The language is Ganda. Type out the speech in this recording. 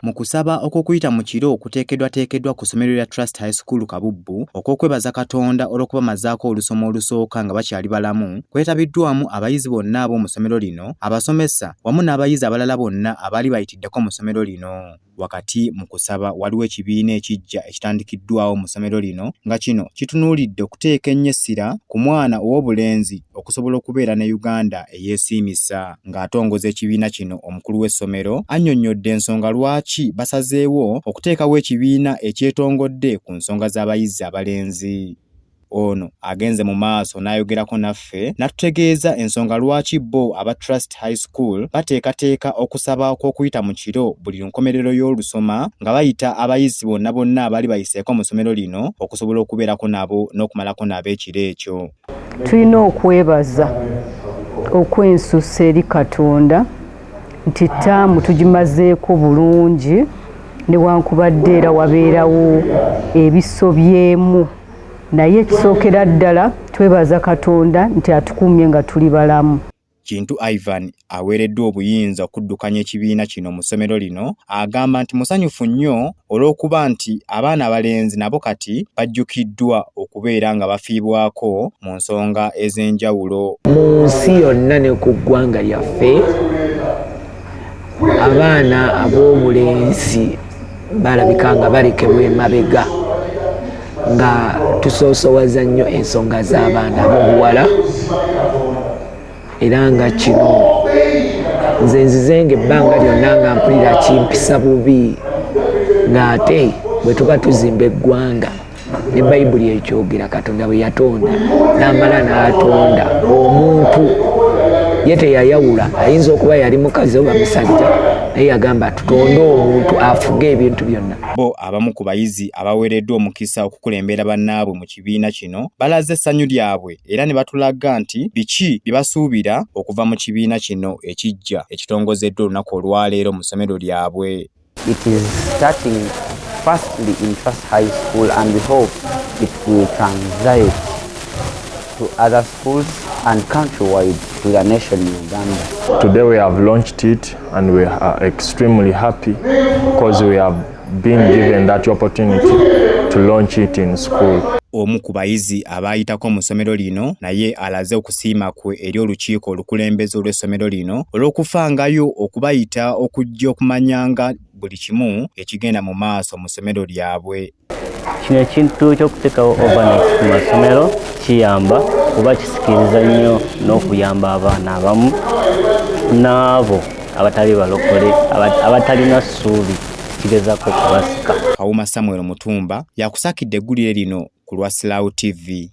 mu kusaba okw'okuyita mu kiro okuteekeddwateekeddwa ku ssomero lya Trust High School Kabubbu okw'okwebaza Katonda olw'okubamazaako olusoma olusooka nga bakyali balamu kwetabiddwamu abayizi bonna ab'omu ssomero lino, abasomesa wamu n'abayizi abalala bonna abaali bayitiddeko mu ssomero lino. Wakati mu kusaba waliwo ekibiina ekijja ekitandikiddwawo mu ssomero lino nga kino kitunuulidde okuteeka ennyo essira ku mwana ow'obulenzi okusobola okubeera ne Uganda eyeesiimisa. Ng'atongoza ekibiina kino omukulu w'essomero annyonnyodde ensonga lwaki basazeewo okuteekawo ekibiina ekyetongodde ku nsonga z'abayizi abalenzi. Ono agenze mu maaso n'ayogerako naffe n'atutegeeza ensonga lwaki bo aba Trust High School bateekateeka okusaba okw'okuyita mu kiro buli nkomerero y'olusoma nga bayita abayizi bonna abaali bayiseeko mu ssomero lino okusobola okubeerako nabo n'okumalako nabo ekiro ekyo. Tulina okwebaza okw'ensusa eri Katonda nti ttaamu tugimazeeko bulungi newankubadde era wabeerawo ebisobyemu. Naye ekisookera ddala twebaza Katonda nti atukuumye nga tuli balamu. Kintu Ivan aweereddwa obuyinza okuddukanya ekibiina kino mu ssomero lino agamba nti musanyufu nnyo olw'okuba nti abaana abalenzi nabo kati bajjukiddwa okubeera nga bafiibwako mu nsonga ez'enjawulo. Mu nsi yonna ne ku ggwanga lyaffe abaana ab'obulenzi balabika nga balekebwa emabega nga tusoosowaza nnyo ensonga z'abaana ab'obuwala era nga kino nze nzizenga ebbanga lyonna nga mpulira kimpisa bubi ng'ate bwe tuba tuzimba eggwanga ne Bayibuli ekyogera Katonda bwe yatonda n'amala n'atonda omuntu ye teyayawula, ayinza okuba yali mukazi oba musajja naye yagamba tutonde omuntu afuge ebintu byonna. Bo abamu ku bayizi abaweereddwa omukisa okukulembera bannaabwe mu kibiina kino balaze essanyu lyabwe era ne batulaga nti biki bye basuubira okuva mu kibiina kino ekijja ekitongozeddwa olunaku olwaleero mu ssomero lyabwe. It is starting firstly in Trust High School and we hope it will translate to other schools and countrywide to the nation Uganda. Today we have launched it and we are extremely happy because we have been given that opportunity to launch it in school. Omu ku bayizi abaayitako mu ssomero lino naye alaze okusiima kwe eri olukiiko olukulembeze olw'essomero lino olw'okufangayo okubayita okujja okumanyanga buli kimu ekigenda mu maaso mu ssomero lyabwe. Kino ekintu ky'okuteekawo overnight mu masomero kiyamba kuba kisikiriza nnyo n'okuyamba abaana abamu n'abo abatali balokole abatalina ssuubi kigezaako kubasika. Kawuma Samuel Mutumba yakusakidde eggulire lino ku lwa Slow TV.